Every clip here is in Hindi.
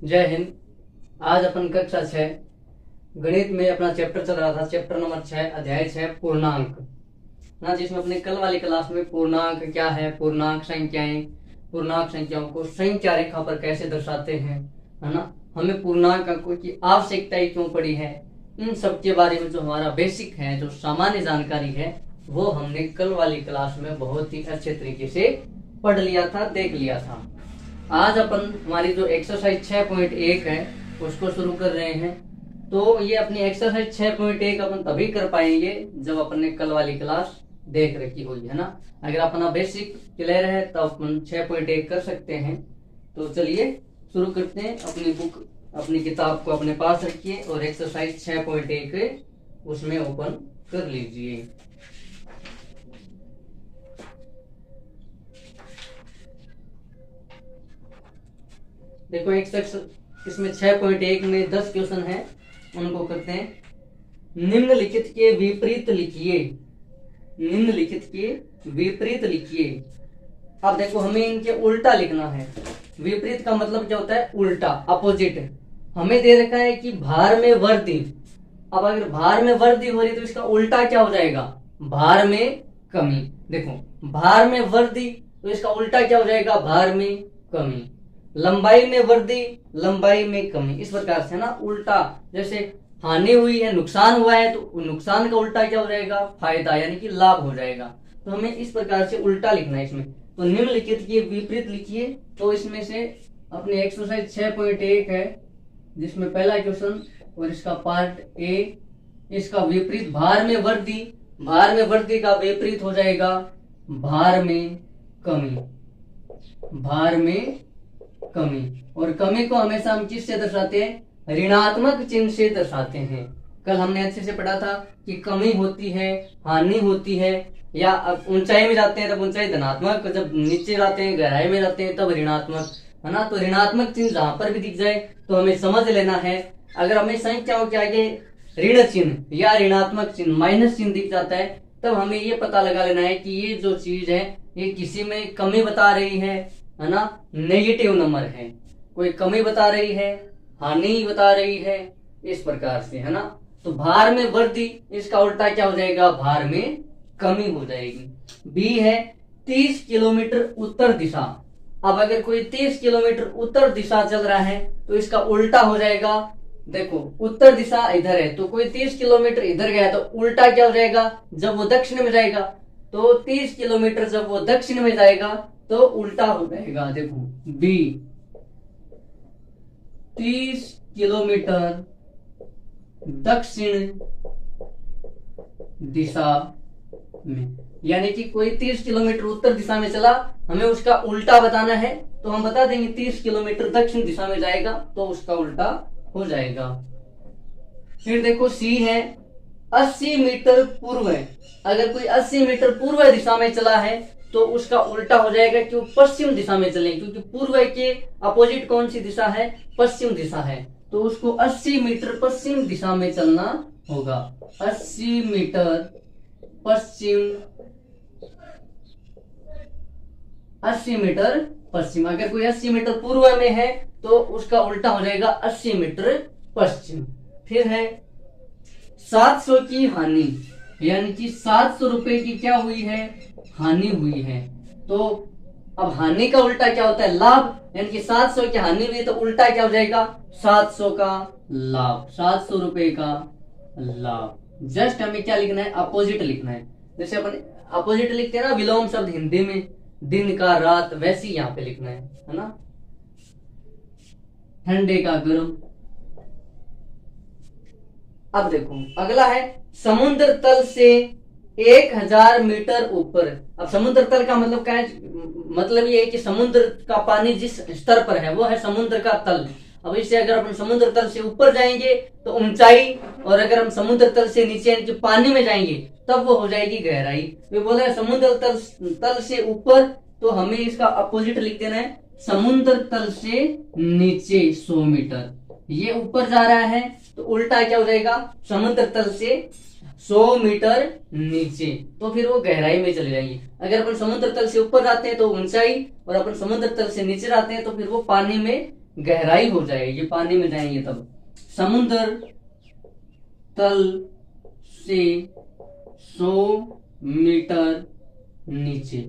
जय हिंद। आज अपन कक्षा 6 गणित में अपना चैप्टर चल रहा था, चैप्टर नंबर 6 अध्याय 6 पूर्णांक ना, जिसमें अपने कल वाली क्लास में पूर्णांक क्या है, पूर्णांक संख्याएं, पूर्णांक संख्याओं को संख्या रेखा पर कैसे दर्शाते हैं, है ना, हमें पूर्णांक अंकों की आवश्यकता क्यों पड़ी है, इन सब के बारे में जो हमारा बेसिक है, जो सामान्य जानकारी है, वो हमने कल वाली क्लास में बहुत ही अच्छे तरीके से पढ़ लिया था, देख लिया था। आज अपन हमारी जो एक्सरसाइज 6.1 है उसको शुरू कर रहे हैं। तो ये अपनी एक्सरसाइज 6.1 अपन तभी कर पाएंगे जब अपन ने कल वाली क्लास देख रखी होगी, है ना। अगर अपना बेसिक क्लियर है तो अपन 6.1 कर सकते हैं। तो चलिए शुरू करते हैं। अपनी बुक, अपनी किताब को अपने पास रखिए और एक्सरसाइज 6.1 उसमें ओपन कर लीजिए। देखो इसमें 6.1 में 10 क्वेश्चन है, उनको करते हैं। निम्नलिखित के विपरीत लिखिए, निम्नलिखित के विपरीत लिखिए। अब देखो हमें इनके उल्टा लिखना है। विपरीत का मतलब क्या होता है? उल्टा, अपोजिट। हमें दे रखा है कि भार में वृद्धि। अब अगर भार में वृद्धि हो रही तो इसका उल्टा क्या हो जाएगा? भार में कमी। देखो भार में वृद्धि तो इसका उल्टा क्या हो जाएगा? भार में कमी। लंबाई में वृद्धि, लंबाई में कमी। इस प्रकार से ना उल्टा, जैसे हानि हुई है, नुकसान हुआ है, तो नुकसान का उल्टा क्या हो जाएगा? फायदा, यानी कि लाभ हो जाएगा। तो हमें इस प्रकार से उल्टा लिखना है इसमें। तो निम्नलिखित के विपरीत लिखिए। तो इसमें से अपने एक्सरसाइज 6.1 है, जिसमें पहला क्वेश्चन और इसका पार्ट ए, इसका विपरीत भार में वृद्धि। भार में वृद्धि का विपरीत हो जाएगा भार में कमी, भार में कमी। और कमी को हमेशा हम किससे दर्शाते हैं? ऋणात्मक चिन्ह से दर्शाते हैं। कल हमने अच्छे से पढ़ा था कि कमी होती है, हानि होती है, या अब ऊंचाई में जाते हैं तब ऊंचाई धनात्मक, जब नीचे जाते हैं, गहराई में जाते हैं तब ऋणात्मक, है ना। तो ऋणात्मक चिन्ह जहां पर भी दिख जाए तो हमें समझ लेना है। अगर हमें संख्याओं के आगे ऋण चिन्ह या ऋणात्मक चिन्ह, माइनस चिन्ह दिख जाता है, तब हमें ये पता लगा लेना है कि ये जो चीज है ये किसी में कमी बता रही है ना, नेगेटिव नंबर है। कोई कमी बता रही है, हानि बता रही है, इस प्रकार से, है ना। तो भार में वृद्धि, इसका उल्टा क्या हो जाएगा? भार में कमी हो जाएगी। बी है 30 किलोमीटर उत्तर दिशा। अब अगर कोई 30 किलोमीटर उत्तर दिशा चल रहा है तो इसका उल्टा हो जाएगा। देखो उत्तर दिशा इधर है, तो कोई 30 किलोमीटर इधर गया तो उल्टा क्या हो जाएगा? जब वो दक्षिण में जाएगा, तो 30 किलोमीटर जब वो दक्षिण में जाएगा तो उल्टा हो जाएगा। देखो बी 30 किलोमीटर दक्षिण दिशा में, यानी कि कोई 30 किलोमीटर उत्तर दिशा में चला, हमें उसका उल्टा बताना है, तो हम बता देंगे 30 किलोमीटर दक्षिण दिशा में जाएगा तो उसका उल्टा हो जाएगा। फिर देखो सी है 80 मीटर पूर्व है। अगर कोई 80 मीटर पूर्व दिशा में चला है तो उसका उल्टा हो जाएगा, क्यों? पश्चिम दिशा में चले, क्योंकि पूर्व के अपोजिट कौन सी दिशा है? पश्चिम दिशा है। तो उसको 80 मीटर पश्चिम दिशा में चलना होगा। 80 मीटर पश्चिम, 80 मीटर पश्चिम। अगर कोई 80 मीटर पूर्व में है तो उसका उल्टा हो जाएगा 80 मीटर पश्चिम। फिर है 700 की हानि, यानी कि 700 रुपए की क्या हुई है? हानि हुई है। तो अब हानि का उल्टा क्या होता है? लाभ, यानी कि 700 की हानि हुई तो उल्टा क्या हो जाएगा? 700 का लाभ, 700 रुपए का लाभ। जस्ट हमें क्या लिखना है? अपोजिट लिखना है। जैसे अपन अपोजिट लिखते हैं ना विलोम शब्द हिंदी में, दिन का रात, वैसे ही यहाँ पे लिखना है ना। ठंडे का गर्म। अब देखो अगला है समुद्र तल से 1000 मीटर ऊपर। अब समुद्र तल का मतलब क्या है? मतलब ये है कि समुद्र का पानी जिस स्तर पर है वो है समुद्र का तल। अब इससे अगर अपन समुद्र तल से ऊपर जाएंगे तो ऊंचाई, और अगर हम समुद्र तल से नीचे यानी कि पानी में जाएंगे तब वो हो जाएगी गहराई। वे बोल रहे हैं समुद्र तल से ऊपर, तो हमें इसका अपोजिट लिख देना है समुद्र तल से नीचे 100 मीटर। ये ऊपर जा रहा है तो उल्टा क्या हो जाएगा? समुद्र तल से 100 मीटर नीचे, तो फिर वो गहराई में चले जाएंगे। अगर अपन समुद्र तल से ऊपर जाते हैं तो ऊंचाई, और अपन समुद्र तल से नीचे जाते हैं तो फिर वो पानी में गहराई हो जाएगी, ये पानी में जाएंगे तब। समुद्र तल से 100 मीटर नीचे।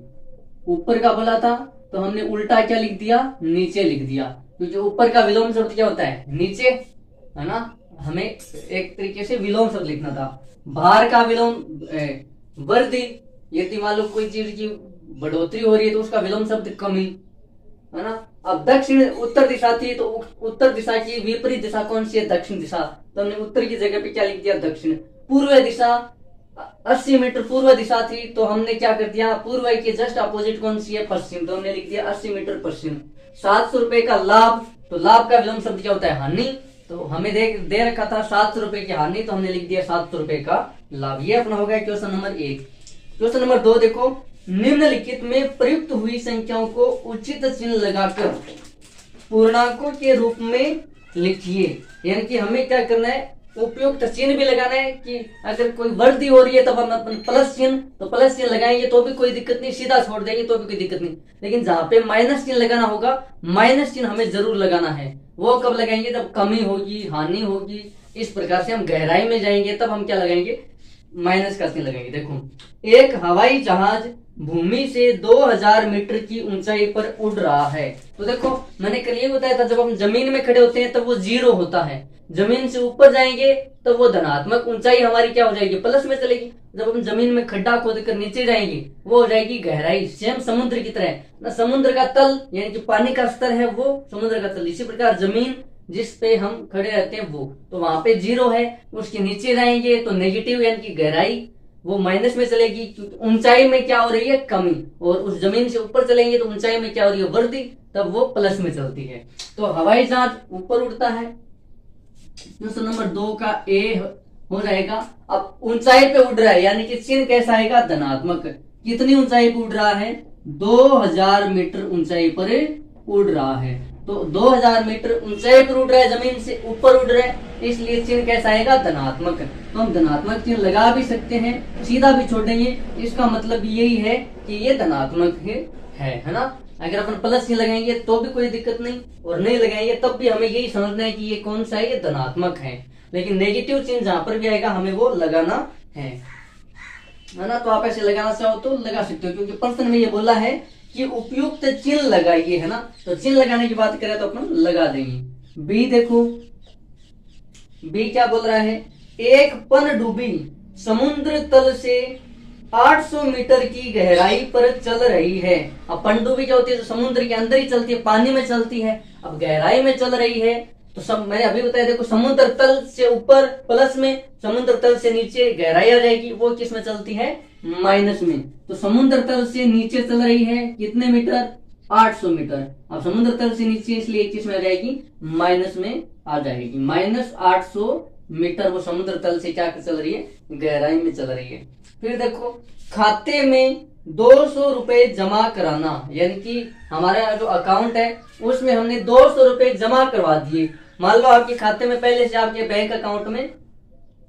ऊपर का बोला था तो हमने उल्टा क्या लिख दिया, नीचे लिख दिया, क्योंकि ऊपर का विलोम शब्द क्या होता है, नीचे, है ना। हमें एक तरीके से विलोम शब्द लिखना था। बाहर का विलोम वृद्धि, यदि मान लो कोई चीज की बढ़ोतरी हो रही है तो उसका विलोम शब्द कमी, है ना। अब दक्षिण उत्तर दिशा थी तो उत्तर दिशा की विपरीत दिशा कौन सी है, दक्षिण दिशा, तो हमने उत्तर की जगह पे क्या लिख दिया, दक्षिण। पूर्व दिशा 80 मीटर पूर्व दिशा थी तो हमने क्या कर दिया, पूर्व के जस्ट अपोजिट कौन सी है, पश्चिम, तो हमने लिख दिया 80 मीटर पश्चिम। 700 रुपए का लाभ, तो लाभ का विलोम शब्द क्या होता है, हानि, तो हमें दे रखा था 700 रुपए की हानि, तो हमने लिख दिया 700 रुपए का लाभ। ये अपना हो गया क्वेश्चन नंबर 1। क्वेश्चन नंबर 2 देखो, निम्नलिखित में प्रयुक्त हुई संख्याओं को उचित चिन्ह लगाकर पूर्णांकों के रूप में लिखिए। यानी कि हमें क्या करना है, उपयुक्त चिन्ह भी लगाना है कि अगर कोई वृद्धि हो रही है तब हम अपन प्लस चिन्ह, तो प्लस चिन्ह लगाएंगे तो भी कोई दिक्कत नहीं, सीधा छोड़ देंगे तो भी कोई दिक्कत नहीं। लेकिन जहां पे माइनस चिन्ह लगाना होगा, माइनस चिन्ह हमें जरूर लगाना है। वो कब लगाएंगे, जब कमी होगी, हानि होगी, इस प्रकार से हम गहराई में जाएंगे तब हम क्या लगाएंगे, माइनस का चिन्ह लगाएंगे। देखो, एक हवाई जहाज भूमि से 2000 मीटर की ऊंचाई पर उड़ रहा है। तो देखो मैंने कल ये बताया था, जब हम जमीन में खड़े होते हैं तब वो 0 होता है, जमीन से ऊपर जाएंगे तो वो धनात्मक ऊंचाई हमारी क्या हो जाएगी, प्लस में चलेगी। जब हम जमीन में खड्डा खोद कर नीचे जाएंगे वो हो जाएगी गहराई, सेम समुद्र की तरह ना। समुद्र का तल यानी कि पानी का स्तर है वो समुद्र का तल, इसी प्रकार जमीन जिस पे हम खड़े रहते हैं वो, तो वहां पे 0 है, उसके नीचे जाएंगे तो नेगेटिव यानी कि गहराई, वो माइनस में चलेगी, क्योंकि ऊंचाई में क्या हो रही है, कमी। और उस जमीन से ऊपर चलेंगे तो ऊंचाई में क्या हो रही है, वृद्धि, तब वो प्लस में चलती है। तो हवाई जहाज ऊपर उड़ता है, क्वेश्चन नंबर 2 का ए हो जाएगा। अब ऊंचाई पे उड़ रहा है यानी कि चिन्ह कैसा आएगा, धनात्मक। कितनी ऊंचाई पे उड़ रहा है, 2000 मीटर ऊंचाई पर उड़ रहा है। तो 2000 मीटर ऊंचाई पर उड़ रहा है, जमीन से ऊपर उड़ रहा है, इसलिए चिन्ह कैसा आएगा, धनात्मक। तो हम धनात्मक चिन्ह लगा भी सकते हैं, सीधा भी छोड़ देंगे, इसका मतलब यही है कि ये धनात्मक है ना। अगर अपन प्लस चिन्ह लगाएंगे तो भी कोई दिक्कत नहीं, और नहीं लगाएंगे तब भी हमें यही समझना है कि ये कौन सा है, ये धनात्मक है। लेकिन नेगेटिव चिन्ह जहां पर भी आएगा हमें वो लगाना है ना। तो आप ऐसे लगाना चाहो तो लगा सकते हो, क्योंकि प्रश्न में ये बोला है कि उपयुक्त चिन्ह लगाइए, है ना। तो चिन्ह लगाने की बात करें तो अपन लगा देंगे। बी देखो, बी क्या बोल रहा है, एक पनडुब्बी समुद्र तल से 800 मीटर की गहराई पर चल रही है। अब पनडुब्बी क्या होती है, तो समुद्र के अंदर ही चलती है, पानी में चलती है। अब गहराई में चल रही है तो सब मैंने अभी बताया, देखो समुद्र तल से ऊपर प्लस में, समुद्र तल से नीचे गहराई आ जाएगी, वो किस में चलती है, माइनस में। तो समुद्र तल से नीचे चल रही है कितने मीटर, 800 मीटर। अब समुद्र तल से नीचे इसलिए किस में आ जाएगी, माइनस में आ जाएगी, -800 मीटर वो समुद्र तल से क्या चल रही है, गहराई में चल रही है। फिर देखो, खाते में 200 रुपए जमा कराना, यानी कि हमारा जो अकाउंट है उसमें हमने 200 रुपए जमा करवा दिए। मान लो आपके खाते में पहले से, आपके बैंक अकाउंट में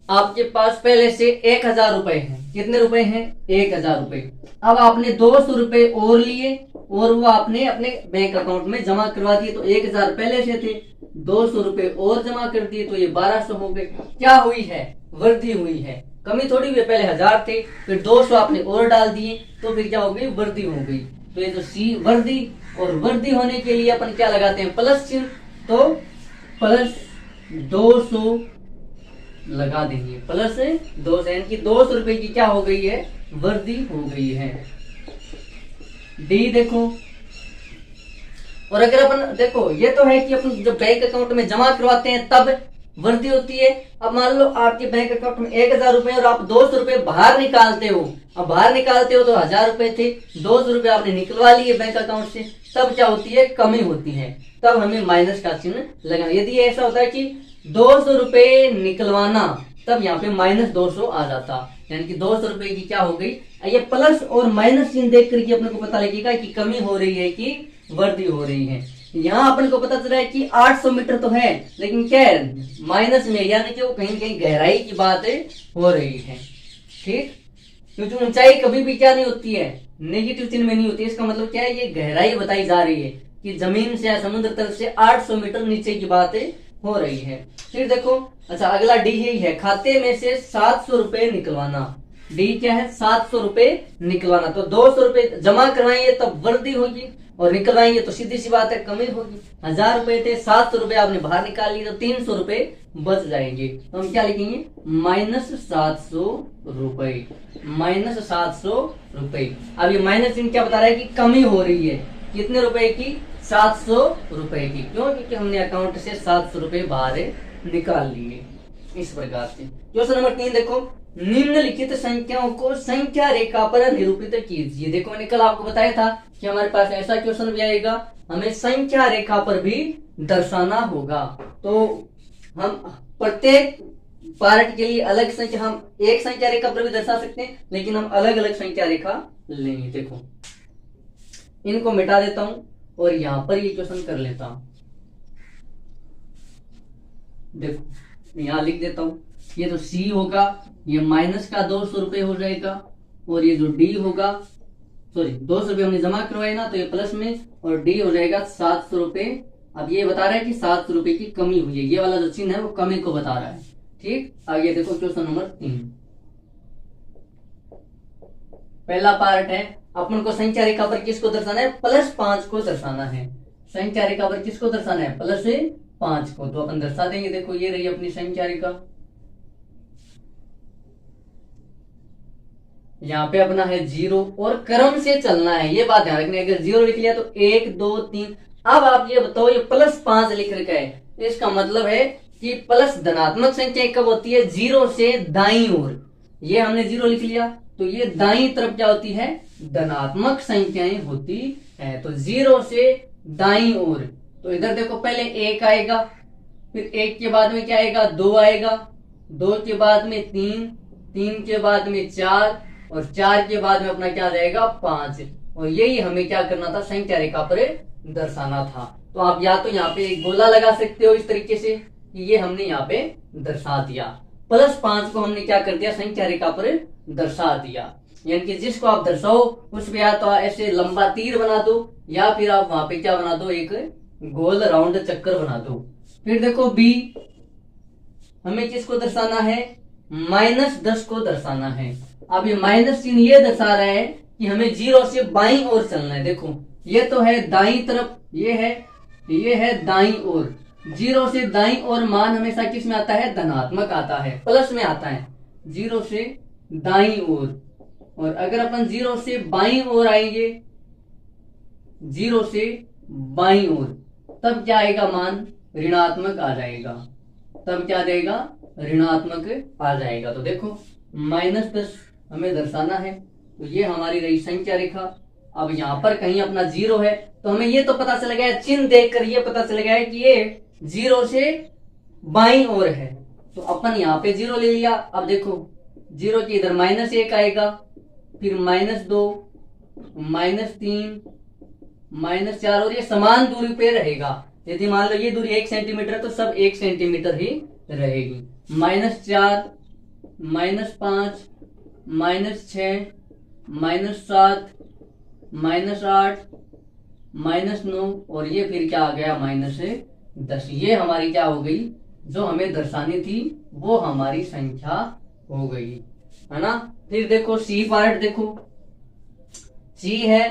आपके पास पहले से 1000 रुपए हैं। कितने रुपए हैं, 1000 रुपए। अब आपने 200 रुपए और लिए और वो आपने अपने बैंक अकाउंट में जमा करवा दिए। तो 1000 पहले से थे, 200 रुपए और जमा कर दिए तो ये 1200 हो गए। क्या हुई है, वृद्धि हुई है, कमी थोड़ी हुई है। पहले 1000 थे, फिर 200 आपने और डाल दिए तो फिर क्या हो गई, वृद्धि हो गई। तो ये जो सी वृद्धि, और वृद्धि होने के लिए अपन क्या लगाते हैं, प्लस चिन्ह, तो प्लस 200 लगा देंगे, प्लस 200 यानी कि 200 रुपए की क्या हो गई है, वृद्धि हो गई है। डी देखो, और अगर अपन देखो, ये तो है कि अपन जब बैंक अकाउंट में जमा करवाते हैं तब वृद्धि होती है। अब मान लो आपके बैंक अकाउंट में 1000 रुपए और आप 200 रुपए बाहर निकालते हो। अब बाहर निकालते हो तो 1000 रुपए थे, 200 रुपए आपने निकलवा लिए बैंक अकाउंट से, तब क्या होती है, कमी होती है, तब हमें माइनस का चिन्ह लगाना। यदि ऐसा होता है कि 200 रुपए निकलवाना, तब यहाँ पे -200 आ जाता, यानी कि 200 रुपए की क्या हो गई। ये प्लस और माइनस चिन्ह देख करके अपने को पता लगेगा कि कमी हो रही है कि वृद्धि हो रही है। यहाँ अपन को पता चल रहा है कि 800 मीटर तो है, लेकिन क्या है, माइनस में, यानी कि वो कहीं कहीं गहराई की बात हो रही है। ठीक, क्योंकि ऊंचाई कभी भी क्या नहीं होती है, नेगेटिव चिन्ह में नहीं होती है। इसका मतलब क्या है, ये गहराई बताई जा रही है कि जमीन से या समुद्र तल से 800 मीटर नीचे की बात हो रही है। फिर देखो, अच्छा अगला डी यही है, खाते में से 700 रुपए निकलवाना। डी क्या है, 700 रुपए निकलवाना। तो 200 रुपए जमा करवाएंगे तब वृद्धि होगी, और निकलवाएंगे तो सीधी सी बात है कमी होगी। 1000 रुपए थे, 700 रुपए आपने बाहर निकाल लिए तो 300 रुपए बच जाएंगे। तो हम क्या लिखेंगे, -700 रुपए, -700 रुपए। अब ये माइनस चिन्ह क्या बता रहा है कि कमी हो रही है, कितने रुपए की, 700 रुपए की। क्यों, क्योंकि हमने अकाउंट से 700 रुपए बाहर निकाल लिए। इस प्रकार से क्वेश्चन नंबर 3 देखो, निम्नलिखित संख्याओं को संख्या रेखा पर निरूपित कीजिए। देखो मैंने कल आपको बताया था कि हमारे पास ऐसा क्वेश्चन भी आएगा, हमें संख्या रेखा पर भी दर्शाना होगा। तो हम प्रत्येक पार्ट के लिए अलग संख्या, हम एक संख्या रेखा पर भी दर्शा सकते हैं, लेकिन हम अलग अलग संख्या रेखा लेंगे। देखो इनको मिटा देता हूं और यहां पर ये क्वेश्चन कर लेता हूं। देखो यहां लिख देता हूं, ये तो सी होगा, ये माइनस का 200 रुपए हो जाएगा, और ये जो डी होगा, सॉरी 200 रुपए हमने जमा करवाए ना, तो ये प्लस में, और डी हो जाएगा 700 रुपए। अब ये बता रहा है कि 700 रुपए की कमी हुई है, ये वाला जो चिन्ह है वो कमी को बता रहा है। ठीक, आगे देखो क्वेश्चन नंबर 3। पहला पार्ट है, अपन को संख्या रेखा पर किसको दर्शाना है, +5 को दर्शाना है। संख्या रेखा पर किसको दर्शाना है, +5 को। तो अपन दर्शा देंगे। देखो ये रही अपनी संख्या रेखा, यहाँ पे अपना है 0, और क्रम से चलना है, ये बात ध्यान रखनी है। अगर 0 लिख लिया तो 1 2 3। अब आप ये बताओ, ये +5 लिख रखा है, इसका मतलब है कि प्लस धनात्मक संख्या कब होती है, 0 से दाईं ओर। ये हमने 0 लिख लिया, तो ये दाईं तरफ क्या होती है, धनात्मक संख्याएं होती है। तो 0 से दाईं ओर, तो इधर देखो पहले 1 आएगा, फिर 1 के बाद में क्या आएगा, 2 आएगा, 2 के बाद में 3, 3 के बाद में 4, और 4 के बाद में अपना क्या जाएगा, 5। और यही हमें क्या करना था, संख्या रेखा पर दर्शाना था। तो आप या तो यहाँ पे एक गोला लगा सकते हो इस तरीके से कि ये हमने यहाँ पे दर्शा दिया, +5 को हमने क्या कर दिया, संख्या रेखा पर दर्शा दिया। यानी कि जिसको आप दर्शाओ उस पे या तो ऐसे लंबा तीर बना दो, या फिर आप वहां पे क्या बना दो, एक गोल राउंड चक्कर बना दो। फिर देखो बी, हमें किसको दर्शाना है, -10 को दर्शाना है। अब ये माइनस चिन्ह ये दर्शा रहा है कि हमें 0 से बाईं ओर चलना है। देखो ये तो है दाईं तरफ, ये है दाईं ओर। 0 से दाईं ओर मान हमेशा किस में आता है, धनात्मक आता है, प्लस में आता है, 0 से दाईं ओर। और अगर अपन 0 से बाईं ओर आएंगे, 0 से बाईं ओर, तब क्या आएगा, मान ऋणात्मक आ जाएगा। तब क्या देगा, ऋणात्मक आ जाएगा। तो देखो -10 हमें दर्शाना है, तो ये हमारी रही संख्या रेखा। अब यहाँ पर कहीं अपना 0 है, तो हमें ये तो पता चल गया, चिन्ह देखकर ये पता चल गया है कि ये 0 से बाईं ओर है। तो अपन यहाँ पे 0 ले लिया। अब देखो 0 के इधर -1 आएगा, फिर -2, -3, -4, और ये समान दूरी पे रहेगा। यदि मान लो ये दूरी 1 सेंटीमीटर तो सब 1 सेंटीमीटर ही रहेगी। -4, -5, -6, -7, -8, -9, और ये फिर क्या आ गया, -10। ये हमारी क्या हो गई, जो हमें दर्शानी थी वो हमारी संख्या हो गई, है ना। फिर देखो सी पार्ट, देखो सी है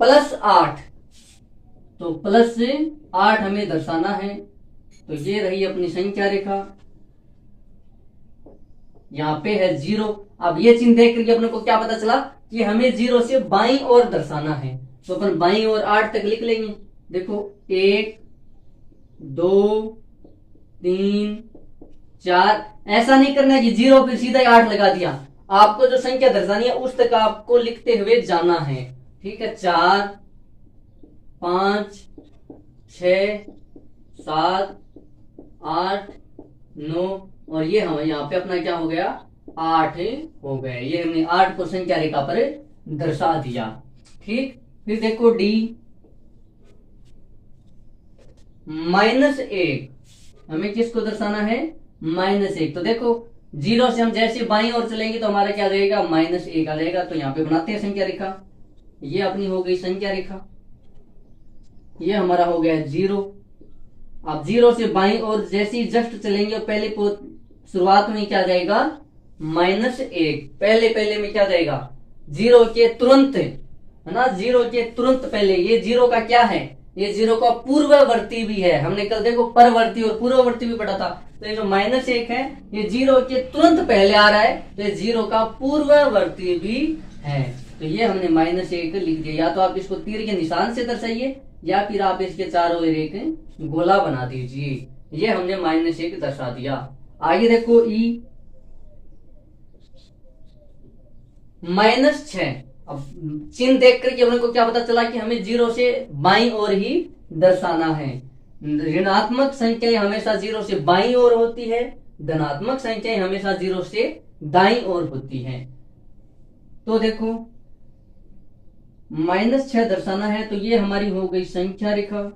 +8, तो +8 हमें दर्शाना है। तो ये रही अपनी संख्या रेखा, यहाँ पे है 0। अब ये चिन्ह देख करके अपने को क्या पता चला कि हमें 0 से बाईं ओर दर्शाना है, तो अपन बाईं ओर 8 तक लिख लेंगे। देखो 1 2 3 4, ऐसा नहीं करना है कि 0 फिर सीधा 8 लगा दिया। आपको जो संख्या दर्शानी है उस तक आपको लिखते हुए जाना है, ठीक है। 4 5 6 7 8 9, और ये हम यहाँ पे अपना क्या हो गया, 8 हो गए। ये हमने 8 को संख्या रेखा पर दर्शा दिया, ठीक। फिर देखो डी, -1, हमें किसको दर्शाना है, -1। तो देखो 0 से हम जैसे बाईं ओर चलेंगे तो हमारा क्या रहेगा, -1 आ जाएगा। तो यहाँ पे बनाते हैं संख्या रेखा, ये अपनी हो गई संख्या रेखा। ये हमारा हो गया 0। अब 0 से बाईं और जैसे ही जस्ट चलेंगे पहले शुरुआत में क्या जाएगा, -1। पहले पहले में क्या जाएगा, 0 के तुरंत, है ना, 0 के तुरंत पहले। ये 0 का क्या है, ये 0 का पूर्ववर्ती भी है। हमने कल देखो परवर्ती और पूर्ववर्ती भी पढ़ा था। तो ये जो -1 है ये 0 के तुरंत पहले आ रहा है, तो ये 0 का पूर्ववर्ती भी है। तो ये हमने -1 लिख दिया। या तो आप इसको तीर के निशान से दर्शाइए या फिर आप इसके चारों ओर एक गोला बना दीजिए। ये हमने -1 दर्शा दिया। आगे देखो ई -6। अब चिन्ह देख करके अपने को क्या पता चला कि हमें 0 से बाईं ओर ही दर्शाना है। ऋणात्मक संख्याएं हमेशा 0 से बाईं ओर होती है, धनात्मक संख्याएं हमेशा 0 से दाईं ओर होती हैं। तो देखो -6 दर्शाना है, तो ये हमारी हो गई संख्या रेखा,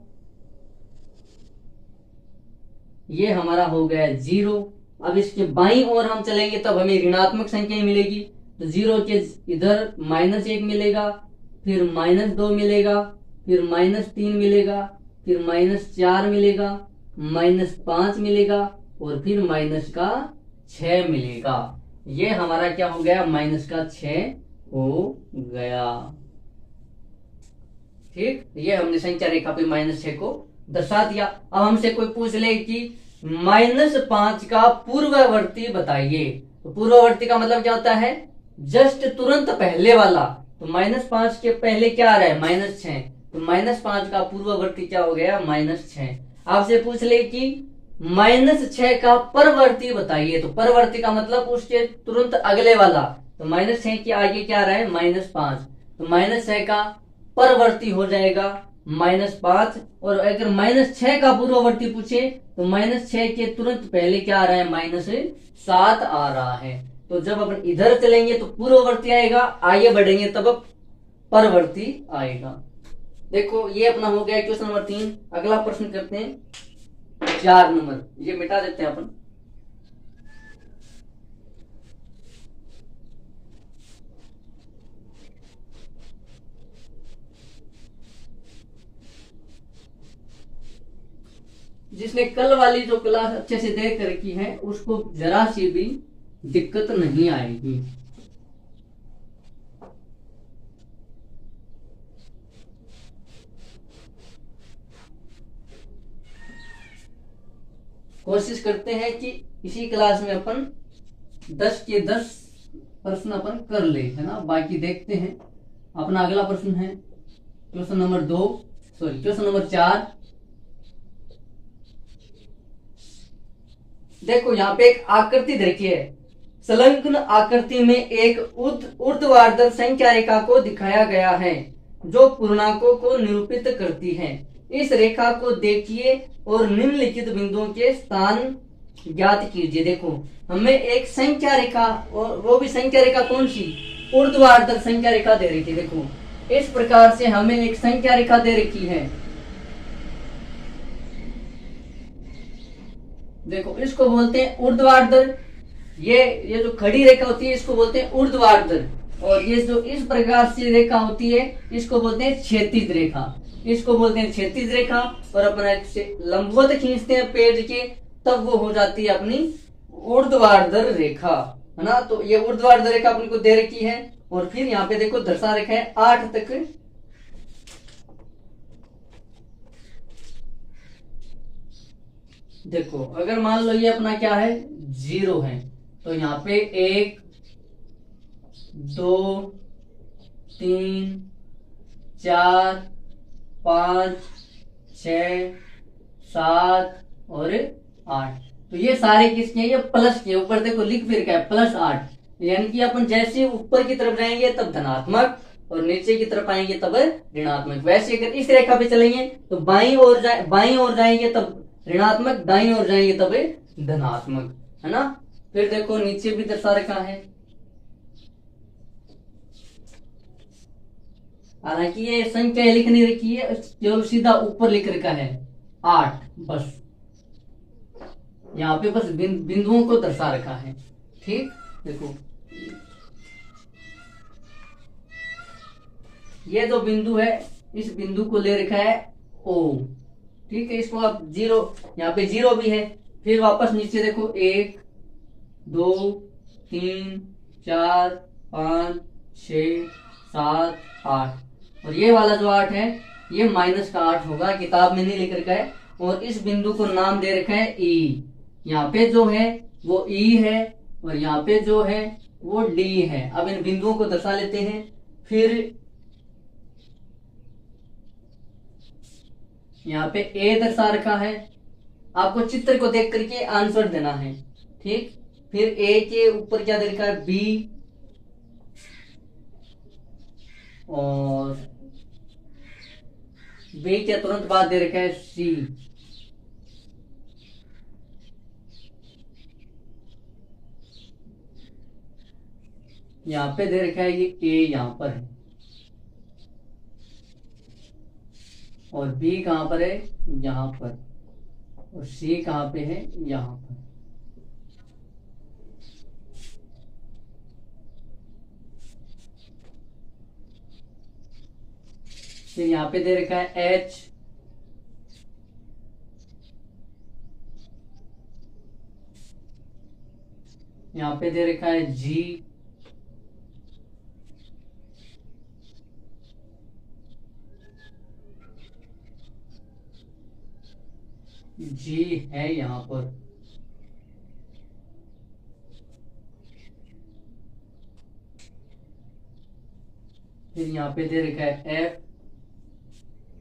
ये हमारा हो गया 0। अब इसके बाईं ओर हम चलेंगे तब हमें ऋणात्मक संख्याएं मिलेगी। तो 0 के इधर -1 मिलेगा, फिर -2 मिलेगा, फिर -3 मिलेगा, फिर -4 मिलेगा, -5 मिलेगा और फिर -6 मिलेगा। ये हमारा क्या हो गया, -6 हो गया। ठीक, ये हमने संख्या रेखा पे -6 को दर्शा दिया। अब हमसे कोई पूछ ले कि -5 का पूर्ववर्ती बताइए, तो पूर्ववर्ती का मतलब क्या होता है, जस्ट तुरंत पहले वाला। तो -5 के पहले क्या आ रहा है, -6। तो -5 का पूर्ववर्ती क्या हो गया, -6। आपसे पूछ ले कि -6 का परवर्ती बताइए, तो परवर्ती का मतलब उसके तुरंत अगले वाला। तो -6 के आगे क्या आ रहा है, -5। तो -6 का परवर्ती हो जाएगा -5। और अगर -6 का पूर्ववर्ती पूछे तो -6 के तुरंत पहले क्या आ रहा है, -7 आ रहा है। तो जब अपन इधर चलेंगे तो पूर्ववर्ती आएगा, आगे बढ़ेंगे तब परवर्ती आएगा। देखो ये अपना हो गया क्वेश्चन नंबर 3। अगला प्रश्न करते हैं 4 नंबर, ये मिटा देते हैं अपन। जिसने कल वाली जो क्लास अच्छे से देख रखी है उसको जरा सी भी दिक्कत नहीं आएगी। कोशिश करते हैं कि इसी क्लास में अपन 10 के 10 प्रश्न अपन कर ले, है ना। बाकी देखते हैं। अपना अगला प्रश्न है क्वेश्चन नंबर 4। देखो यहाँ पे एक आकृति देखिए, संलग्न आकृति में एक ऊर्ध्वाधर संख्या रेखा को दिखाया गया है जो पूर्णांकों को निरूपित करती है। इस रेखा को देखिए और निम्नलिखित बिंदुओं के स्थान ज्ञात कीजिए। देखो हमें एक संख्या रेखा, और वो भी संख्या रेखा कौन सी, ऊर्ध्वाधर संख्या रेखा दे रही थी। देखो इस प्रकार से हमें एक संख्या रेखा दे रखी है। देखो इसको बोलते हैं ऊर्ध्वाधर। ये जो खड़ी रेखा होती है इसको बोलते हैं ऊर्ध्वाधर, और ये जो इस प्रकार से रेखा होती है इसको बोलते हैं क्षैतिज रेखा। इसको बोलते हैं क्षैतिज रेखा। और अपना लंबवत खींचते हैं पेज के, तब वो हो जाती है अपनी ऊर्ध्वाधर रेखा, है ना। तो ये ऊर्ध्वाधर रेखा अपने को दे रखी है। और फिर यहाँ पे देखो दर्शा रेखा है 8 तक। देखो अगर मान लो ये अपना क्या है, 0 है, तो यहाँ पे 1 2 3 4 5 6 7 और 8। तो ये सारे किसके हैं, ये प्लस के ऊपर देखो लिख फिर क्या है, +8। यानी कि अपन जैसे ऊपर की तरफ जाएंगे तब धनात्मक और नीचे की तरफ आएंगे तब ऋणात्मक। वैसे अगर इस रेखा पे चलेंगे तो बाईं ओर जाएंगे तब ऋणात्मक, दाईं ओर जाएंगे तब धनात्मक, है ना। फिर देखो नीचे भी दर्शा रखा है। हालांकि ये संख्या लिख नहीं रखी है, केवल सीधा ऊपर लिख रखा है 8 बस। यहाँ पे बस बिंदुओं को दर्शा रखा है। ठीक, देखो ये जो बिंदु है इस बिंदु को ले रखा है ओ। ठीक है, इसको आप जीरो, यहाँ पे जीरो भी है। फिर वापस नीचे देखो, 1 2 3 4 5 6 7 8, और ये वाला जो 8 है ये माइनस का 8 होगा, किताब में नहीं लिख रखा है। और इस बिंदु को नाम दे रखा है ई। यहाँ पे जो है वो ई है, और यहाँ पे जो है वो डी है। अब इन बिंदुओं को दर्शा लेते हैं। फिर यहाँ पे ए दर्शा रखा है, आपको चित्र को देख करके आंसर देना है। ठीक, फिर ए के ऊपर क्या दे रखा है, बी, और बी के तुरंत बाद दे रखा है सी। यहाँ पे दे रखा है ये ए यहाँ पर है, और बी कहां पर है, यहाँ पर, और सी कहां पे है, यहाँ पर। फिर यहाँ पे दे रखा है एच, यहाँ पे दे रखा है जी, जी है यहाँ पर। फिर यहाँ पे दे रखा है एफ।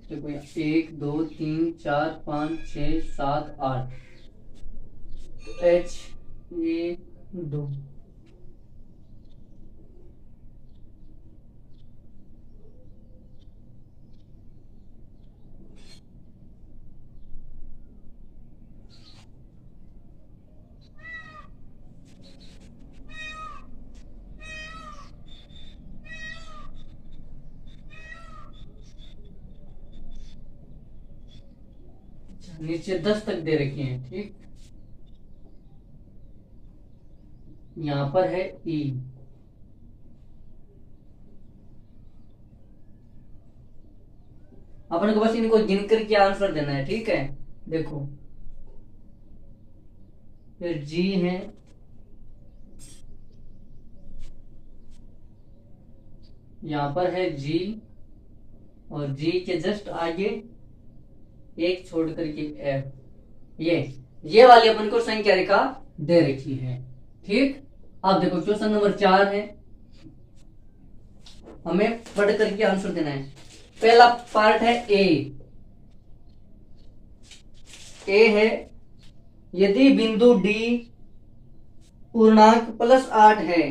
देखो 1 2 3 4 5 6 7 8, एच 1 2। नीचे 10 तक दे रखे हैं। ठीक, यहां पर है ई। अपन को बस इनको गिन करके आंसर देना है। ठीक है, देखो फिर जी है, यहां पर है जी, और जी के जस्ट आगे एक छोड़ करके एफ। ये वाली अपन को संख्या रेखा दे रखी है। ठीक, अब देखो क्वेश्चन नंबर 4 है, हमें पढ़ करके आंसर देना है। पहला पार्ट है ए है, यदि बिंदु डी पूर्णांक +8 है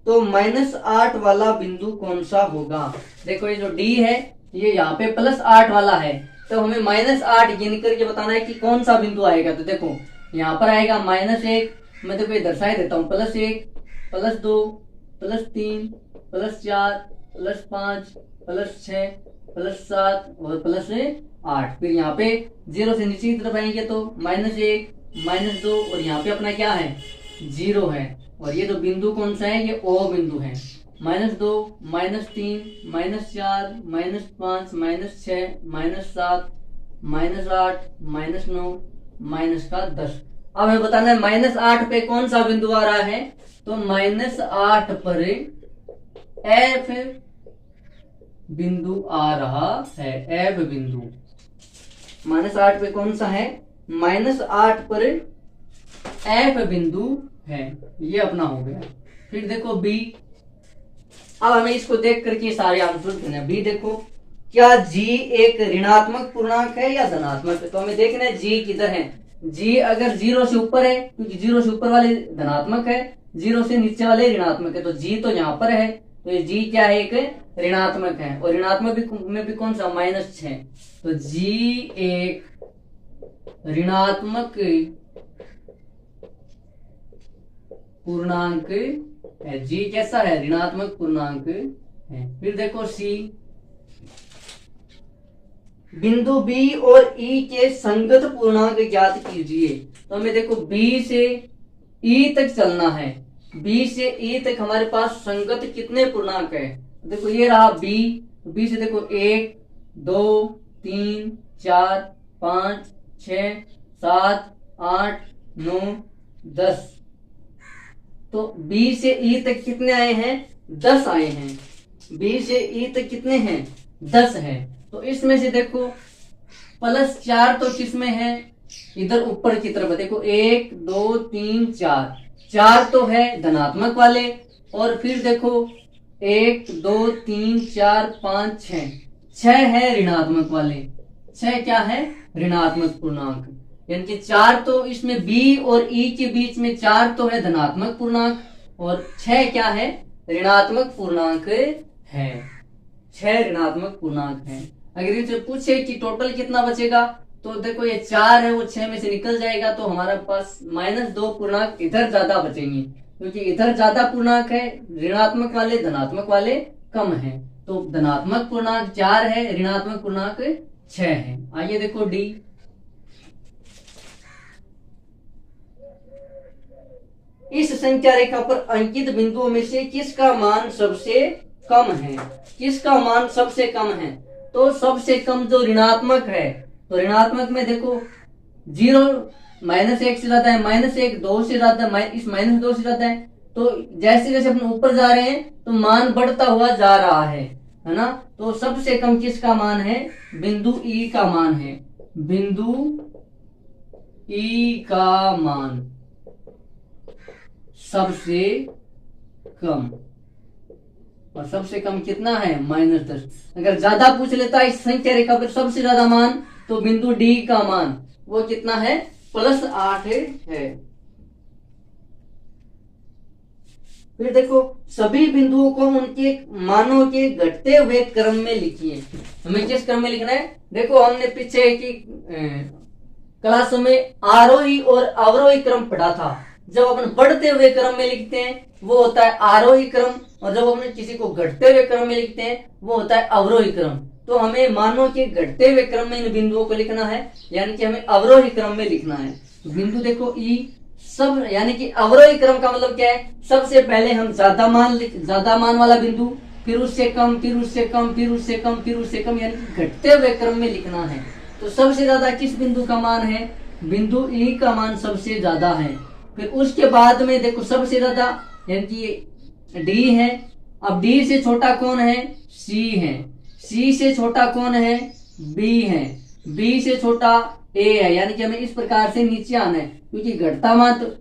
तो -8 वाला बिंदु कौन सा होगा। देखो ये जो डी है ये यहाँ पे +8 वाला है, तो हमें -8 गिन करके बताना है कि कौन सा बिंदु आएगा। तो देखो यहाँ पर आएगा -1, मैं देखो ये दर्शा देता हूँ, +1 +2 +3 +4 +5 +6 +7 और +8। फिर यहाँ पे 0 से नीचे की तरफ आएंगे तो -1 -2, और यहाँ पे अपना क्या है, 0 है। और ये जो बिंदु कौन सा है, ये ओ बिंदु है। -2 -3 -4 -5 -6 -7 -8 -9 -10। अब हमें बताना है -8 पे कौन सा बिंदु आ रहा है, तो -8 पर एफ बिंदु आ रहा है। एफ बिंदु -8 पे कौन सा है, -8 पर एफ बिंदु है। ये अपना हो गया। फिर देखो बी, अब हमें इसको देख करके सारे आंसर देने। बी देखो, क्या जी एक ऋणात्मक पूर्णांक है या धनात्मक है। तो हमें देखना है जी किधर है। जी अगर 0 से ऊपर है, क्योंकि 0 से ऊपर वाले धनात्मक है, 0 से नीचे वाले ऋणात्मक है, तो जी तो यहाँ पर है। तो ये जी क्या है, एक ऋणात्मक है, और ऋणात्मक में भी कौन सा, -6। तो जी एक ऋणात्मक पूर्णांक है। जी कैसा है, ऋणात्मक पूर्णांक है। फिर देखो सी, बिंदु बी और ई के संगत पूर्णांक ज्ञात कीजिए। तो हमें देखो बी से ई तक चलना है। बी से ई तक हमारे पास संगत कितने पूर्णांक है, देखो ये रहा बी। बी से देखो 1 2 3 4 5 6 7 8 9 10। तो बी से ई तक कितने आए हैं? 10 आए हैं। बी से ई तक कितने हैं? 10 है। तो इसमें से देखो +4 तो किसमें है? इधर ऊपर की तरफ देखो 1 2 3 4, 4 तो है धनात्मक वाले, और फिर देखो 1 2 3 4 5 6, 6 है ऋणात्मक वाले। 6 क्या है? ऋणात्मक पूर्णांक। यानी कि 4 तो इसमें बी और ई के बीच में 4 तो है धनात्मक पूर्णांक, और 6 क्या है? ऋणात्मक पूर्णांक है। 6 ऋणात्मक पूर्णांक है। अगर इनसे पूछे कि टोटल कितना बचेगा, तो देखो ये 4 है, वो 6 में से निकल जाएगा, तो हमारे पास -2 पूर्णांक इधर ज्यादा बचेंगे, क्योंकि इधर ज्यादा पूर्णांक है, ऋणात्मक वाले धनात्मक वाले कम है। तो धनात्मक पूर्णांक 4 है, ऋणात्मक पूर्णांक 6 है। आइए देखो डी। इस संख्या रेखा पर अंकित बिंदुओं में से किसका मान सबसे कम है? किसका मान सबसे कम है? तो सबसे कम जो ऋणात्मक है, तो ऋणात्मक में देखो 0 -1 से ज्यादा है, -1 2 से ज्यादा, इस -2 से ज्यादा है। तो जैसे जैसे अपन ऊपर जा रहे हैं तो मान बढ़ता हुआ जा रहा है ना। तो सबसे कम किसका मान है? बिंदु ई का मान है। बिंदु ई का मान सबसे कम, और सबसे कम कितना है? -10। अगर ज्यादा पूछ लेता है इस संख्या रेखा पर सबसे ज्यादा मान, तो बिंदु डी का मान वो कितना है? +8 है। फिर देखो सभी बिंदुओं को उनके मानों के घटते हुए क्रम में लिखिए। हमें किस क्रम में लिखना है? देखो हमने पीछे की क्लासों में आरोही और अवरोही क्रम पढ़ा था। जब अपन बढ़ते हुए क्रम में लिखते हैं वो होता है आरोही क्रम, और जब अपन किसी को घटते हुए क्रम में लिखते हैं वो होता है अवरोही क्रम। तो हमें मानों के घटते हुए क्रम में इन बिंदुओं को लिखना है, यानी कि हमें अवरोही क्रम में लिखना है। बिंदु देखो ई सब, यानी कि अवरोही क्रम का मतलब क्या है? सबसे पहले हम ज्यादा मान वाला बिंदु, फिर उससे कम, फिर उससे कम, फिर उससे कम, फिर उससे कम, यानी कि घटते हुए क्रम में लिखना है। तो सबसे ज्यादा किस बिंदु का मान है? बिंदु ई का मान सबसे ज्यादा है। फिर उसके बाद में देखो सबसे ज्यादा यानी कि डी है। अब डी से छोटा कौन है? सी है। सी से छोटा कौन है? बी है। बी से छोटा ए है। यानी कि हमें इस प्रकार से नीचे आना है, क्योंकि घटता मान तो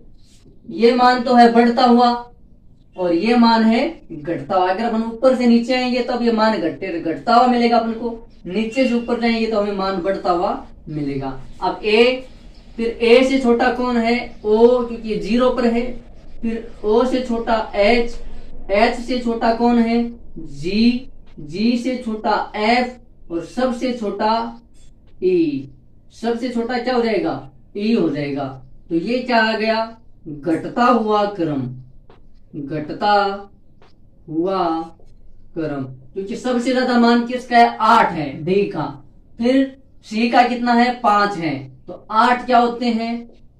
ये मान तो है बढ़ता हुआ, और ये मान है घटता हुआ। अगर अपन ऊपर से नीचे आएंगे तब ये मान घटता हुआ मिलेगा अपन को, नीचे से ऊपर जाएंगे तो हमें मान बढ़ता हुआ मिलेगा। अब ए, फिर ए से छोटा कौन है? ओ, क्योंकि 0 पर है। फिर ओ से छोटा एच, एच से छोटा कौन है? जी, जी से छोटा एफ, और सबसे छोटा ई। सबसे छोटा क्या हो जाएगा? ई हो जाएगा। तो ये क्या आ गया? घटता हुआ क्रम। घटता हुआ क्रम, क्योंकि सबसे ज्यादा मान किसका है? 8 है, डी का। फिर सी का कितना है? 5 है। तो 8 क्या होते हैं?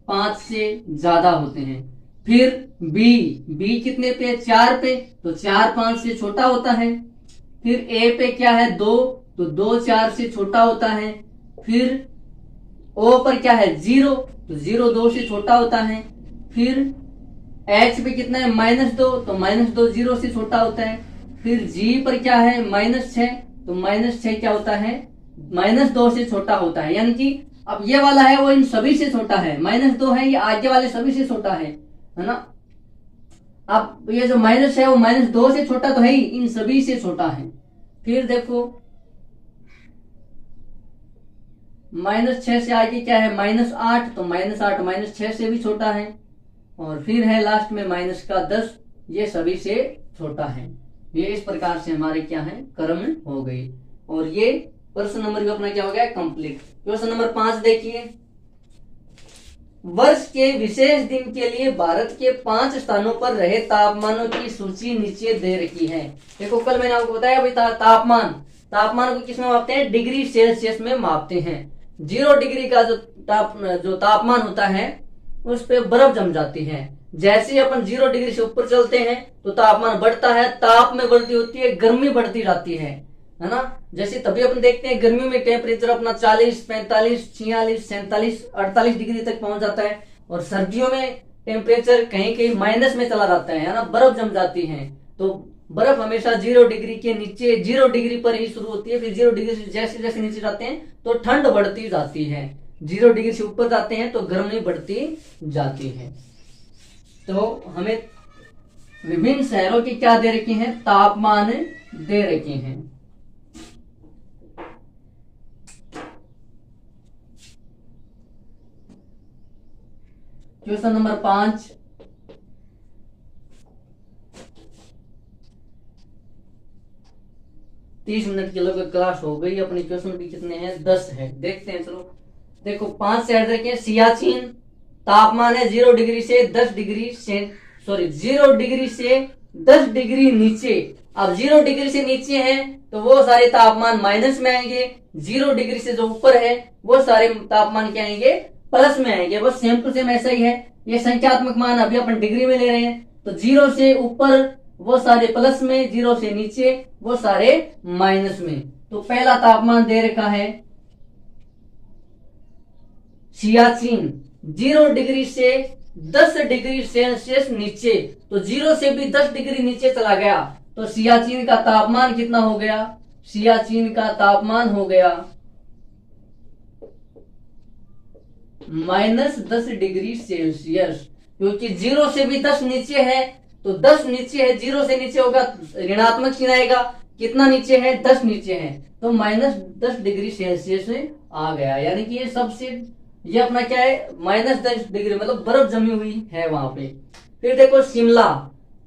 5 से ज्यादा होते हैं। फिर बी, बी कितने पे? 4 पे, तो 4 5 से छोटा होता है। फिर ए पे क्या है? 2, तो 2 4 से छोटा होता है। फिर ओ पर क्या है? 0, तो 0 2 से छोटा होता है। फिर एच पे कितना है? -2, तो -2 0 से छोटा होता है। फिर जी पर क्या है? -6, तो -6 क्या होता है? -2 से छोटा होता है। यानी कि अब ये वाला है वो इन सभी से छोटा है, -2 है, ये आगे वाले सभी से छोटा है ना। अब ये जो माइनस है वो -2 से छोटा तो है ही, इन सभी से छोटा है। फिर देखो -6 से आगे क्या है? -8, तो -8 -6 से भी छोटा है। और फिर है लास्ट में -10, ये सभी से छोटा है। ये इस प्रकार से हमारे क्या है? क्रम हो गई। और ये प्रश्न नंबर भी अपना क्या हो गया? कंप्लीट। क्वेश्चन नंबर 5 देखिए। वर्ष के विशेष दिन के लिए भारत के 5 स्थानों पर रहे तापमानों की सूची नीचे दे रखी है। देखो कल मैंने आपको बताया भाई तापमान को किस में मापते हैं? डिग्री सेल्सियस में मापते हैं। 0 डिग्री का जो तापमान होता है उस पे बर्फ जम जाती है। जैसे ही अपन 0 डिग्री से ऊपर चलते हैं तो तापमान बढ़ता है, ताप में वृद्धि होती है, गर्मी बढ़ती जाती है। है ना। जैसे तभी अपन देखते हैं गर्मियों में टेम्परेचर अपना 40, 45, 46, 47, 48 डिग्री तक पहुंच जाता है, और सर्दियों में टेम्परेचर कहीं कहीं माइनस में चला जाता है ना, बर्फ जम जाती है। तो बर्फ हमेशा 0 डिग्री के नीचे, 0 डिग्री पर ही शुरू होती है, फिर 0 डिग्री से जैसे जैसे नीचे जाते हैं तो ठंड बढ़ती जाती है, 0 डिग्री से ऊपर जाते हैं तो गर्मी बढ़ती जाती है। तो हमें विभिन्न शहरों की क्या दे रखी है, तापमान दे रखे हैं। क्वेश्चन नंबर 5, तीस मिनट की लगभग क्लास हो गई अपनी। क्वेश्चन भी कितने हैं, 10 है, देखते हैं। चलो देखो 5 शहर देखें। सियाचिन, तापमान है 0 डिग्री से 10 डिग्री से, सॉरी 0 डिग्री से 10 डिग्री नीचे। अब 0 डिग्री से नीचे है तो वो सारे तापमान माइनस में आएंगे, 0 डिग्री से जो ऊपर है वो सारे तापमान क्या आएंगे, प्लस में आएंगे। बस सेम टू सेम ऐसा ही है। ये संख्यात्मक मान अभी अपन डिग्री में ले रहे हैं, तो 0 से ऊपर वो सारे प्लस में, 0 से नीचे वो सारे माइनस में। तो पहला तापमान दे रखा है सियाचिन, 0 डिग्री से 10 डिग्री सेल्सियस नीचे। तो 0 से भी 10 डिग्री नीचे चला गया तो सियाचिन का तापमान कितना हो गया, सियाचिन का तापमान हो गया -10 डिग्री सेल्सियस। क्योंकि 0 से भी 10 नीचे है, तो 10 नीचे है, 0 से नीचे होगा ऋणात्मक चिन्ह आएगा। कितना नीचे है, 10 नीचे है, तो -10 डिग्री सेल्सियस आ गया। यानी कि ये सबसे, ये अपना क्या है, -10 डिग्री, मतलब बर्फ जमी हुई है वहां पे। फिर देखो शिमला,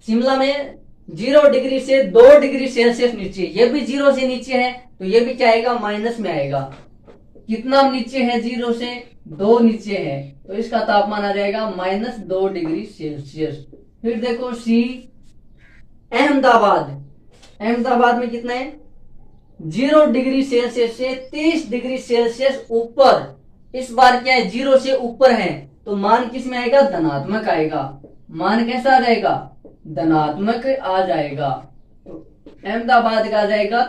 शिमला में 0 डिग्री से 2 डिग्री सेल्सियस नीचे, ये भी 0 से नीचे है तो ये भी क्या आएगा, माइनस में आएगा। कितना नीचे है, 0 से 2 नीचे है, तो इसका तापमान आ जाएगा -2 डिग्री सेल्सियस। फिर देखो सी, अहमदाबाद, अहमदाबाद में कितना है, 0 डिग्री सेल्सियस से 30 डिग्री सेल्सियस ऊपर। इस बार क्या है, 0 से ऊपर है तो मान किस में आएगा, धनात्मक आएगा। मान कैसा आ जाएगा, धनात्मक आ जाएगा। तो अहमदाबाद का आ जाएगा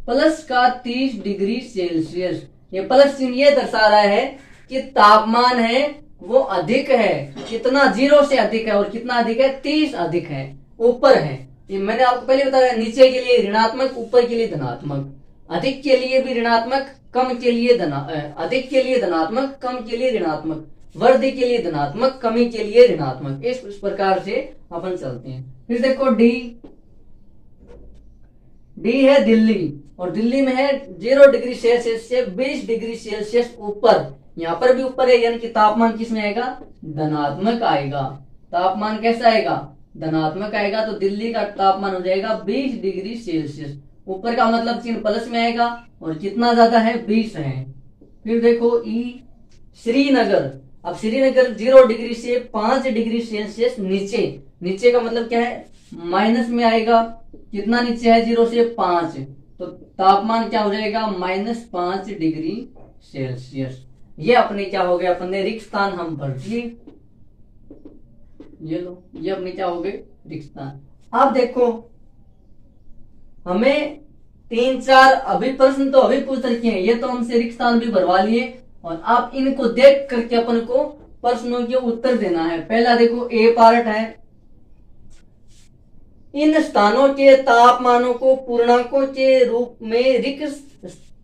प्लस का 30 डिग्री सेल्सियस। ये प्लस चिन्ह ये दर्शा रहा है कि तापमान है वो अधिक है। कितना, 0 से अधिक है, और कितना अधिक है, 30 अधिक है, ऊपर है। ये मैंने आपको पहले बताया, नीचे के लिए ऋणात्मक, ऊपर के लिए धनात्मक, अधिक के लिए भी ऋणात्मक, कम के लिए अधिक के लिए धनात्मक, कम के लिए ऋणात्मक, वृद्धि के लिए धनात्मक, कमी के लिए ऋणात्मक। इस प्रकार से अपन चलते हैं। फिर देखो डी, डी है दिल्ली, और दिल्ली में है 0 डिग्री सेल्सियस से 20 डिग्री सेल्सियस ऊपर। यहाँ पर भी ऊपर है, यानी कि तापमान किस में आएगा, धनात्मक आएगा। तापमान कैसा आएगा, धनात्मक आएगा। तो दिल्ली का तापमान हो जाएगा 20 डिग्री सेल्सियस। ऊपर का मतलब चिन्ह प्लस में आएगा, और कितना ज्यादा है, 20 है। फिर देखो ई, श्रीनगर। अब श्रीनगर 0 डिग्री से 5 डिग्री सेल्सियस नीचे। नीचे का मतलब क्या है, माइनस में आएगा। कितना नीचे है, 0 से 5, तो तापमान क्या हो जाएगा, -5 डिग्री सेल्सियस। ये अपने क्या हो गया, अपने रिक्त स्थान हम भर दिए। ये लो, ये अपने क्या हो गए, रिक्त स्थान। अब देखो हमें 3-4 अभी प्रश्न तो अभी पूछ रखे हैं, ये तो हमसे रिक्त स्थान भी भरवा लिए, और आप इनको देख करके अपन को प्रश्नों के उत्तर देना है। पहला देखो ए पार्ट है, इन स्थानों के तापमानों को पूर्णांकों के रूप में रिक्त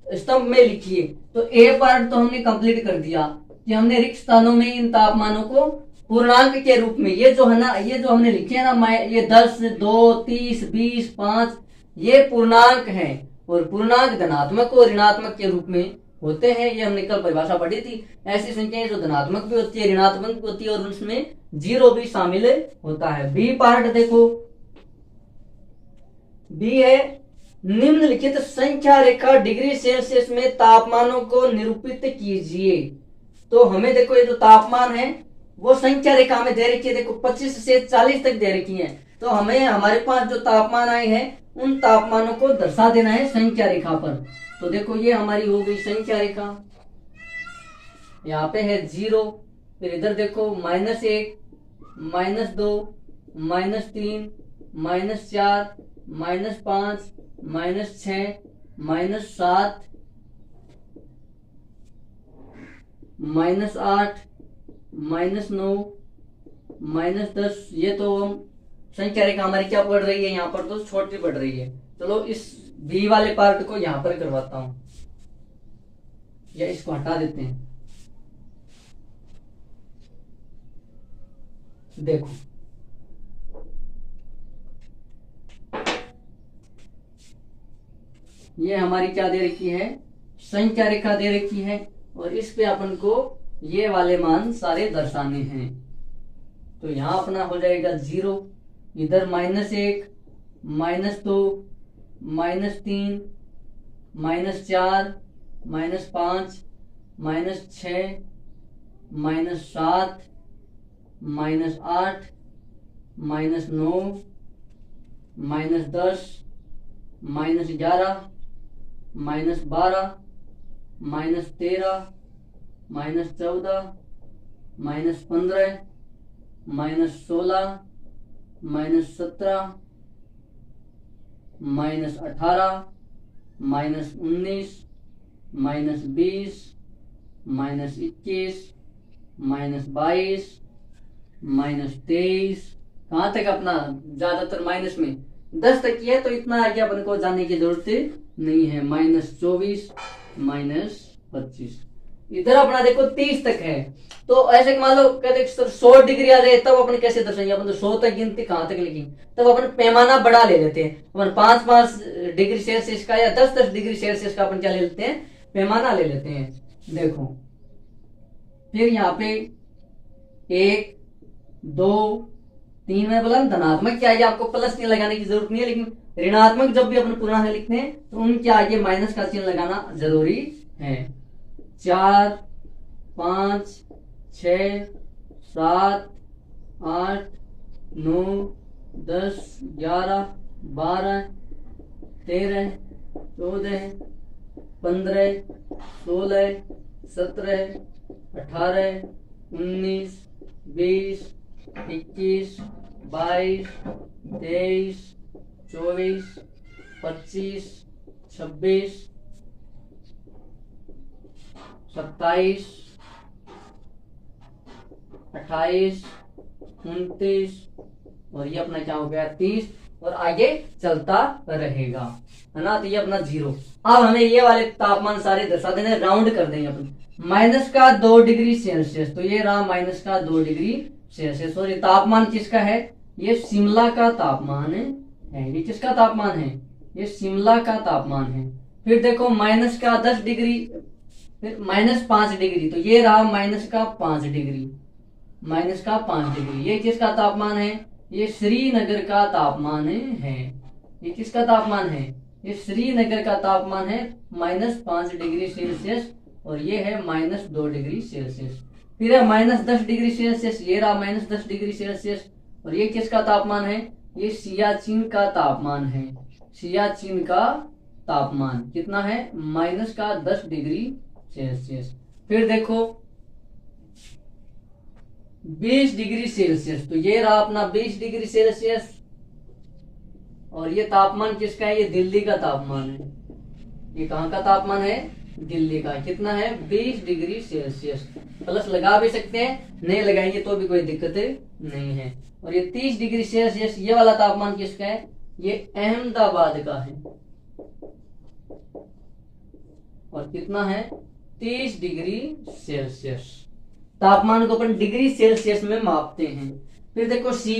स्तंभ में लिखिए। तो ए पार्ट तो हमने कंप्लीट कर दिया कि हमने रिक्त स्थानों में इन तापमानों को पूर्णांक के रूप में, ये जो है ना, ये जो हमने लिखे है ना, ये 10, 2, 30, 20, 5, ये पूर्णांक है, और पूर्णांक धनात्मक और ऋणात्मक के रूप में होते हैं। ये हमने कल परिभाषा पढ़ी थी। ऐसी संख्याएं जो धनात्मक भी होती है, ऋणात्मक भी होती है, और उसमें 0 भी शामिल होता है। बी पार्ट देखो, बी है, निम्नलिखित संख्या रेखा डिग्री सेल्सियस में तापमानों को निरूपित कीजिए। तो हमें देखो ये जो तापमान है वो संख्या रेखा में दे रखी है, देखो 25 से 40 तक दे रखी है। तो हमें हमारे पास जो तापमान आए हैं उन तापमानों को दर्शा देना है संख्या रेखा पर। तो देखो ये हमारी हो गई संख्या रेखा, यहाँ पे है 0, फिर इधर देखो -1, -2, -3, -4, -5, -6, -7 -8 -9 -10। ये तो हम संख्या रेखा हमारी क्या पड़ रही है यहाँ पर, तो छोटी पड़ रही है। चलो इस बी वाले पार्ट को यहाँ पर करवाता हूं, या इसको हटा देते हैं। देखो ये हमारी क्या दे रखी है, संख्या रेखा दे रखी है, और इस पे अपन को ये वाले मान सारे दर्शाने हैं। तो यहां अपना हो जाएगा 0, इधर -1 -2 -3 -4 -5 -6 -7 -8 -9 -10 -11 -12 -13 -14 -15 -16 -17 -18 -19 -20 -21 -22 कहाँ तक अपना, ज्यादातर माइनस में 10 तक की है, तो इतना आगे अपन को जाने की जरूरत नहीं है। -24 -25, इधर अपना देखो 30 तक है। तो ऐसे मान लो कहते 100 डिग्री आ जाए, तब अपन कैसे दर्शाएंगे, अपन तो 100 तक गिनती कहाँ तक लिखेंगे, तब अपन पैमाना बड़ा ले लेते हैं। अपन 5-5 डिग्री सेल्सियस का या 10-10 डिग्री सेल्सियस का अपन क्या ले लेते हैं, पैमाना ले लेते हैं। देखो फिर यहाँ पे 1 2 3 में बोला धनात्मक क्या है, आपको प्लस नहीं लगाने की जरूरत नहीं है, लेकिन ऋणात्मक जब भी अपन पूरा लिखते हैं तो उनके आगे माइनस का चिन्ह लगाना जरूरी है। 4 5 6 7 8 9 10 11 12 13 14 15 16 17 18 19 20 21 22 23 24 25 26 27 28 29 और ये अपना क्या हो गया 30, और आगे चलता रहेगा, है ना। तो ये अपना 0। अब हमें ये वाले तापमान सारे दर्शा देने, राउंड कर देंगे अपन। -2 डिग्री सेल्सियस, तो ये रहा -2 डिग्री सेल्सियस। और ये तापमान किसका है, ये शिमला का तापमान है। ये किसका तापमान है, ये शिमला का तापमान है। फिर देखो -10 डिग्री, फिर -5 डिग्री, तो ये रहा -5 डिग्री, -5 डिग्री। ये किसका तापमान है, ये श्रीनगर का तापमान है। ये किसका तापमान है, ये श्रीनगर का तापमान है, -5 डिग्री सेल्सियस, और ये है -2 डिग्री सेल्सियस। फिर है -10 डिग्री सेल्सियस, ये रहा -10 डिग्री सेल्सियस, और ये किसका तापमान है, ये सियाचिन का तापमान है। सियाचिन का तापमान कितना है, -10 डिग्री सेल्सियस। फिर देखो 20 डिग्री सेल्सियस, तो ये रहा अपना 20 डिग्री सेल्सियस, और ये तापमान किसका है, ये दिल्ली का तापमान है। ये कहाँ का तापमान है, दिल्ली का। कितना है, 20 डिग्री सेल्सियस। प्लस लगा भी सकते हैं, नहीं लगाएंगे तो भी कोई दिक्कत नहीं है। और ये 30 डिग्री सेल्सियस, ये वाला तापमान किसका है, ये अहमदाबाद का है। और कितना है, 30 डिग्री सेल्सियस। तापमान को अपन डिग्री सेल्सियस में मापते हैं। फिर देखो सी,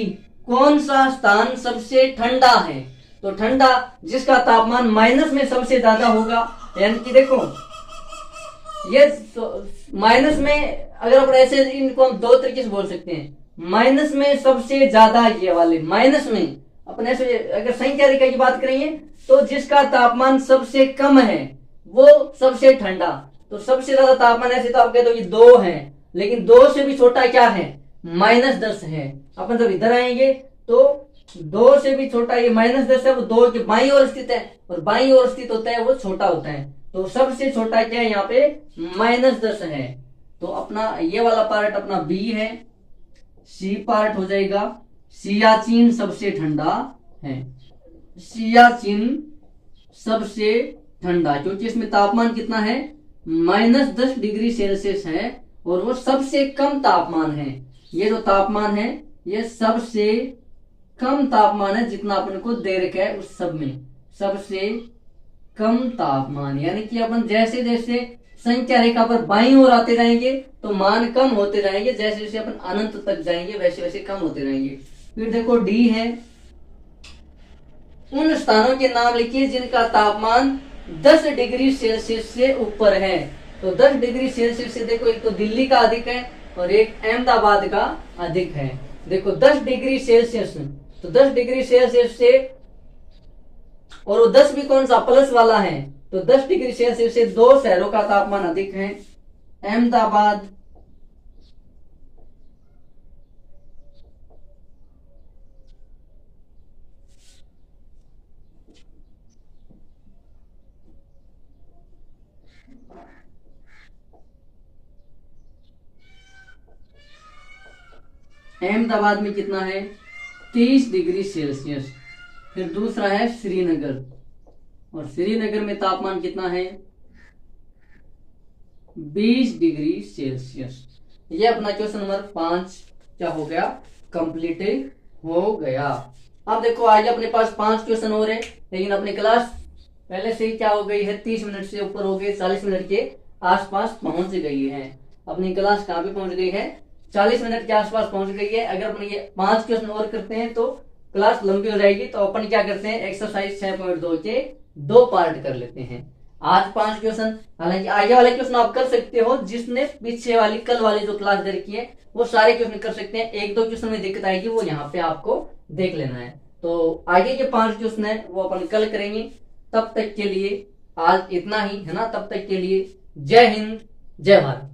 कौन सा स्थान सबसे ठंडा है, तो ठंडा जिसका तापमान माइनस में सबसे ज्यादा होगा। यानी कि देखो ये माइनस में, अगर अपन ऐसे इनको हम 2 तरीके से बोल सकते हैं। माइनस में सबसे ज्यादा, ये वाले माइनस में अपन ऐसे अगर संख्या रेखा की बात करेंगे, तो जिसका तापमान सबसे कम है वो सबसे ठंडा। तो सबसे ज्यादा तापमान ऐसे तो आप कहते हो ये 2 है, लेकिन 2 से भी छोटा क्या है, -10 है। अपन जब इधर आएंगे तो 2 से भी छोटा ये -10 है, वो 2 के बाईं ओर स्थित है, और बाईं ओर स्थित होता है वो छोटा होता है। तो सबसे छोटा क्या है यहाँ पे, -10 है। तो अपना ये वाला पार्ट अपना बी है। सी पार्ट हो जाएगा, सियाचिन सबसे ठंडा है। सियाचिन सबसे ठंडा, क्योंकि इसमें तापमान कितना है, -10 डिग्री सेल्सियस है और वो सबसे कम तापमान है। ये जो तापमान है ये सबसे कम तापमान है जितना अपन को दे रखा है उस सब में, सबसे कम तापमान। यानी कि अपन जैसे जैसे संख्या रेखा पर बाईं ओर आते जाएंगे तो मान कम होते जाएंगे, जैसे जैसे अपन अनंत तक जाएंगे वैसे वैसे कम होते रहेंगे। फिर देखो डी है, उन स्थानों के नाम लिखिए जिनका तापमान 10 डिग्री सेल्सियस से ऊपर है। तो 10 डिग्री सेल्सियस से देखो, एक तो दिल्ली का अधिक है और एक अहमदाबाद का अधिक है। देखो 10 डिग्री सेल्सियस, तो 10 डिग्री सेल्सियस से, और वो 10 भी कौन सा, प्लस वाला है, तो 10 डिग्री सेल्सियस से दो शहरों का तापमान अधिक है, अहमदाबाद अहमदाबाद में कितना है, 30 डिग्री सेल्सियस। फिर दूसरा है श्रीनगर, और श्रीनगर में तापमान कितना है, 20 डिग्री सेल्सियस। ये अपना क्वेश्चन नंबर 5 क्या हो गया, कंप्लीट हो गया। अब देखो आज अपने पास 5 क्वेश्चन और है, लेकिन अपनी क्लास पहले से ही क्या हो गई है, 30 मिनट से ऊपर हो गए, 40 मिनट के आसपास पहुंच गई है। अपनी क्लास कहाँ पे पहुंच गई है, 40 मिनट के आसपास पहुंच गई है। अगर अपन ये 5 क्वेश्चन और करते हैं तो क्लास लंबी हो जाएगी, तो अपन क्या करते हैं, एक्सरसाइज 6.2 के 2 पार्ट कर लेते हैं। आज 5 क्वेश्चन, हालांकि आगे वाले क्वेश्चन आप कर सकते हो, जिसने पीछे वाली कल वाली जो क्लास दे रखी है वो सारे क्वेश्चन कर सकते हैं। 1-2 क्वेश्चन में दिक्कत आएगी, वो यहाँ पे आपको देख लेना है। तो आगे के 5 क्वेश्चन है वो अपन कल करेंगे। तब तक के लिए आज इतना ही है ना, तब तक के लिए जय हिंद, जय भारत।